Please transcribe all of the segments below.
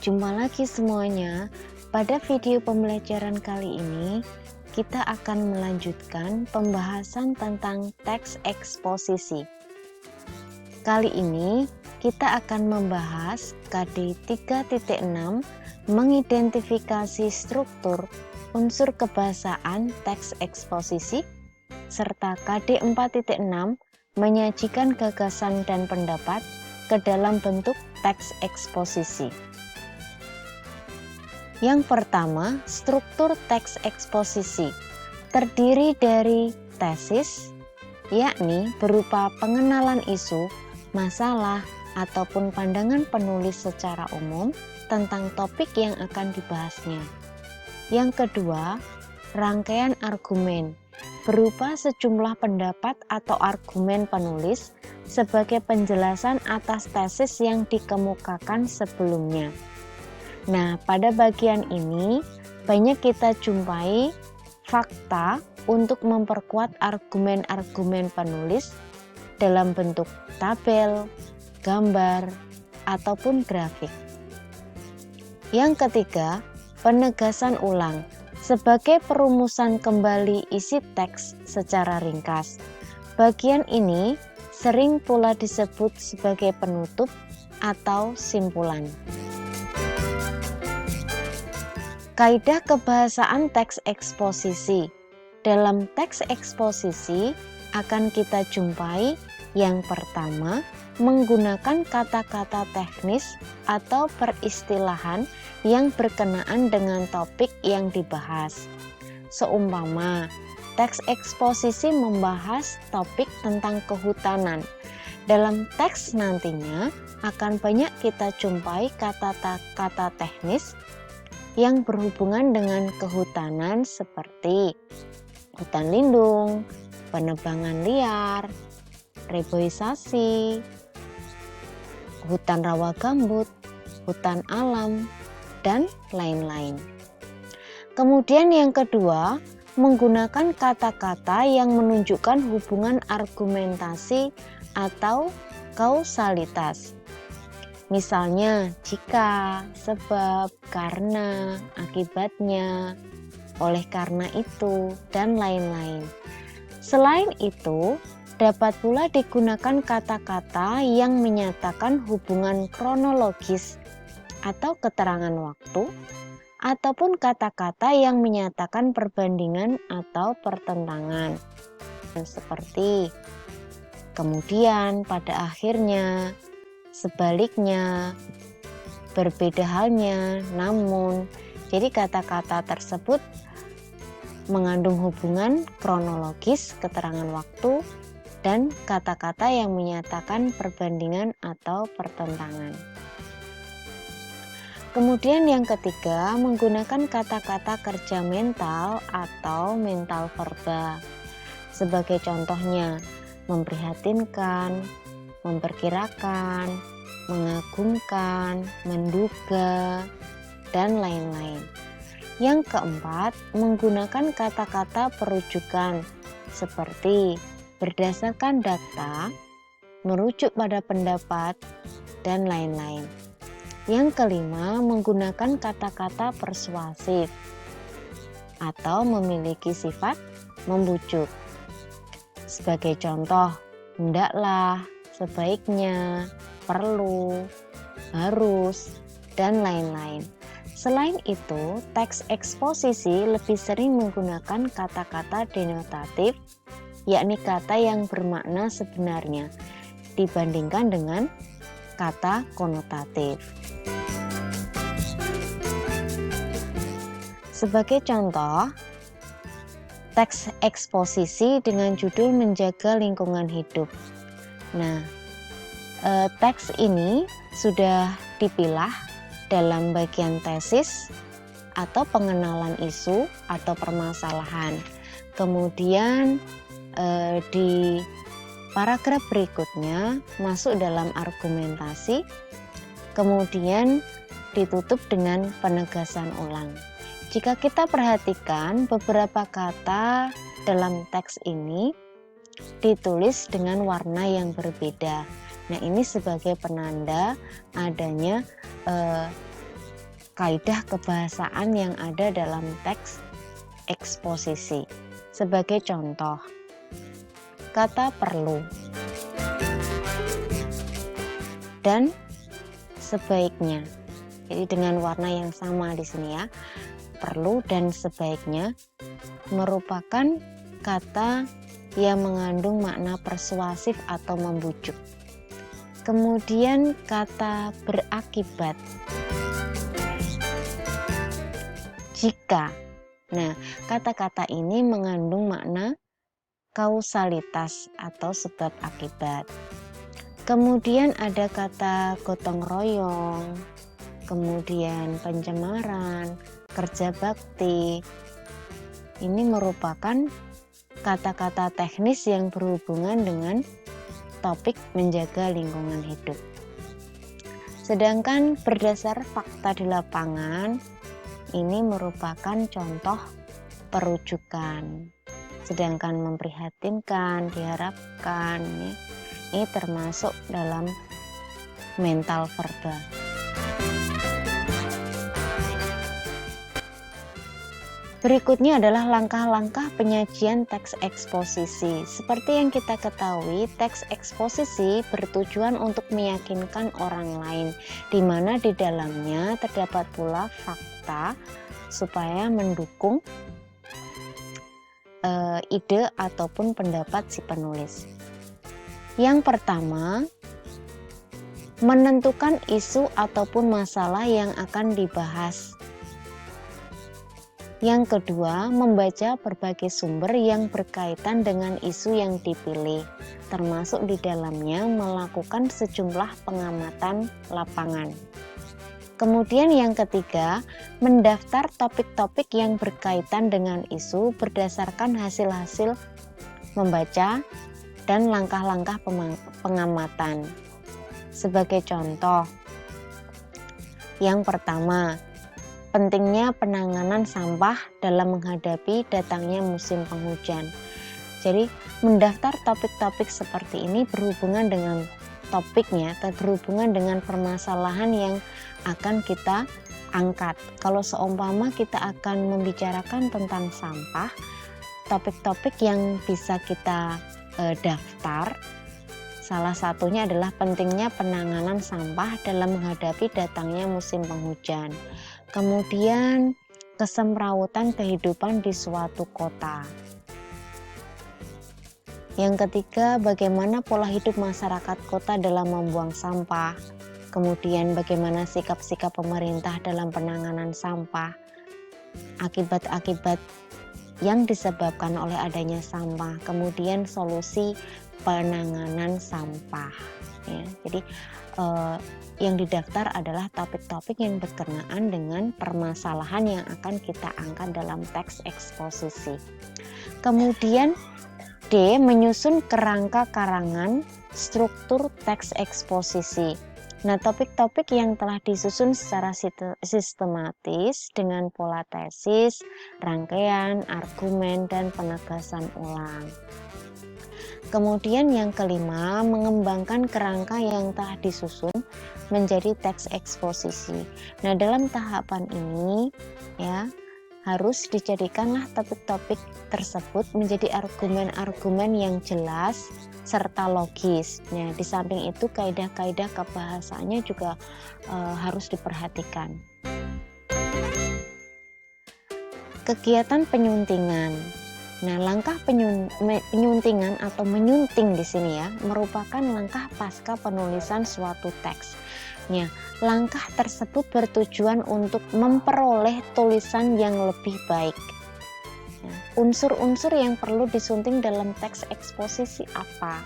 Jumpa lagi semuanya. Pada video pembelajaran kali ini, kita akan melanjutkan pembahasan tentang teks eksposisi. Kali ini, kita akan membahas KD 3.6, mengidentifikasi struktur unsur kebahasaan teks eksposisi, serta KD 4.6, menyajikan gagasan dan pendapat ke dalam bentuk teks eksposisi. Yang pertama, struktur teks eksposisi terdiri dari tesis, yakni berupa pengenalan isu, masalah, ataupun pandangan penulis secara umum tentang topik yang akan dibahasnya. Yang kedua, rangkaian argumen berupa sejumlah pendapat atau argumen penulis sebagai penjelasan atas tesis yang dikemukakan sebelumnya. Nah, pada bagian ini banyak kita jumpai fakta untuk memperkuat argumen-argumen penulis dalam bentuk tabel, gambar, ataupun grafik. Yang ketiga, penegasan ulang sebagai perumusan kembali isi teks secara ringkas. Bagian ini sering pula disebut sebagai penutup atau simpulan. Kaidah kebahasaan teks eksposisi. Dalam teks eksposisi akan kita jumpai yang pertama, menggunakan kata-kata teknis atau peristilahan yang berkenaan dengan topik yang dibahas. Seumpama, teks eksposisi membahas topik tentang kehutanan. Dalam teks nantinya akan banyak kita jumpai kata-kata teknis yang berhubungan dengan kehutanan seperti hutan lindung, penebangan liar, reboisasi, hutan rawa gambut, hutan alam, dan lain-lain. Kemudian yang kedua, menggunakan kata-kata yang menunjukkan hubungan argumentasi atau kausalitas. Misalnya, jika, sebab, karena, akibatnya, oleh karena itu, dan lain-lain. Selain itu, dapat pula digunakan kata-kata yang menyatakan hubungan kronologis atau keterangan waktu, ataupun kata-kata yang menyatakan perbandingan atau pertentangan. Seperti, kemudian, pada akhirnya, sebaliknya, berbeda halnya, namun. Jadi kata-kata tersebut mengandung hubungan kronologis, keterangan waktu, dan kata-kata yang menyatakan perbandingan atau pertentangan. Kemudian yang ketiga, menggunakan kata-kata kerja mental atau mental verba. Sebagai contohnya, memprihatinkan, memperkirakan, mengagumkan, menduga, dan lain-lain. Yang keempat, menggunakan kata-kata perujukan seperti berdasarkan data, merujuk pada pendapat, dan lain-lain. Yang kelima, menggunakan kata-kata persuasif atau memiliki sifat membujuk. Sebagai contoh, hendaklah, sebaiknya, perlu, harus, dan lain-lain. Selain itu, teks eksposisi lebih sering menggunakan kata-kata denotatif, yakni kata yang bermakna sebenarnya, dibandingkan dengan kata konotatif. Sebagai contoh, teks eksposisi dengan judul menjaga lingkungan hidup. Nah, teks ini sudah dipilah dalam bagian tesis atau pengenalan isu atau permasalahan. Kemudian di paragraf berikutnya masuk dalam argumentasi, kemudian ditutup dengan penegasan ulang. Jika kita perhatikan, beberapa kata dalam teks ini ditulis dengan warna yang berbeda. Nah, ini sebagai penanda adanya kaidah kebahasaan yang ada dalam teks eksposisi. Sebagai contoh, kata perlu dan sebaiknya. Jadi dengan warna yang sama di sini ya. Perlu dan sebaiknya merupakan kata yang mengandung makna persuasif atau membujuk. Kemudian kata berakibat. Jika. Nah, kata-kata ini mengandung makna kausalitas atau sebab akibat. Kemudian ada kata gotong royong, kemudian pencemaran, kerja bakti. Ini merupakan kata-kata teknis yang berhubungan dengan topik menjaga lingkungan hidup. Sedangkan berdasar fakta di lapangan, ini merupakan contoh perujukan. Sedangkan memprihatinkan, diharapkan, ini termasuk dalam mental verbal. Berikutnya adalah langkah-langkah penyajian teks eksposisi. Seperti yang kita ketahui, teks eksposisi bertujuan untuk meyakinkan orang lain, di mana di dalamnya terdapat pula fakta supaya mendukung ide ataupun pendapat si penulis. Yang pertama, menentukan isu ataupun masalah yang akan dibahas. Yang kedua, membaca berbagai sumber yang berkaitan dengan isu yang dipilih, termasuk di dalamnya melakukan sejumlah pengamatan lapangan. Kemudian yang ketiga, mendaftar topik-topik yang berkaitan dengan isu berdasarkan hasil-hasil membaca dan langkah-langkah pengamatan. Sebagai contoh, yang pertama, pentingnya penanganan sampah dalam menghadapi datangnya musim penghujan. Jadi, mendaftar topik-topik seperti ini berhubungan dengan topiknya, berhubungan dengan permasalahan yang akan kita angkat. Kalau seumpama kita akan membicarakan tentang sampah, topik-topik yang bisa kita daftar, salah satunya adalah pentingnya penanganan sampah dalam menghadapi datangnya musim penghujan. Kemudian kesemrawutan kehidupan di suatu kota. Yang ketiga, bagaimana pola hidup masyarakat kota dalam membuang sampah. Kemudian bagaimana sikap-sikap pemerintah dalam penanganan sampah. Akibat-akibat yang disebabkan oleh adanya sampah. Kemudian solusi penanganan sampah. Ya, jadi yang didaftar adalah topik-topik yang berkenaan dengan permasalahan yang akan kita angkat dalam teks eksposisi. Kemudian D. Menyusun kerangka karangan struktur teks eksposisi. Nah, topik-topik yang telah disusun secara sistematis dengan pola tesis, rangkaian, argumen, dan penegasan ulang. Kemudian yang kelima, mengembangkan kerangka yang telah disusun menjadi teks eksposisi. Nah, dalam tahapan ini ya harus dijadikanlah topik-topik tersebut menjadi argumen-argumen yang jelas serta logis. Nah, di samping itu kaidah-kaidah kebahasaannya juga harus diperhatikan. Kegiatan penyuntingan. Nah, langkah penyuntingan atau menyunting di sini ya merupakan langkah pasca penulisan suatu teks. Nah, langkah tersebut bertujuan untuk memperoleh tulisan yang lebih baik. Nah, unsur-unsur yang perlu disunting dalam teks eksposisi apa?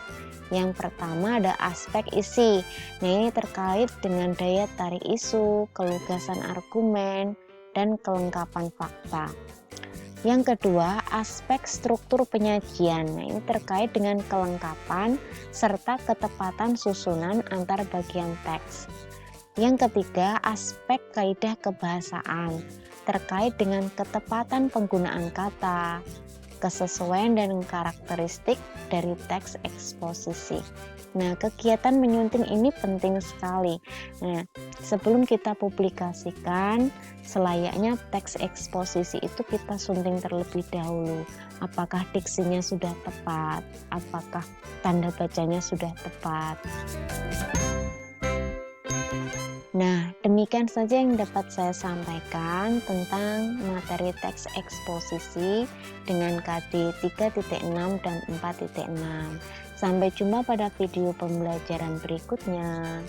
Yang pertama ada aspek isi. Nah, ini terkait dengan daya tarik isu, kelugasan argumen, dan kelengkapan fakta. Yang kedua, aspek struktur penyajian. Nah, ini terkait dengan kelengkapan serta ketepatan susunan antar bagian teks. Yang ketiga, aspek kaidah kebahasaan terkait dengan ketepatan penggunaan kata, kesesuaian dan karakteristik dari teks eksposisi. Nah, kegiatan menyunting ini penting sekali. Nah, sebelum kita publikasikan, selayaknya teks eksposisi itu kita sunting terlebih dahulu. Apakah diksinya sudah tepat? Apakah tanda bacanya sudah tepat? Nah, demikian saja yang dapat saya sampaikan tentang materi teks eksposisi dengan KD 3.6 dan 4.6. Sampai jumpa pada video pembelajaran berikutnya.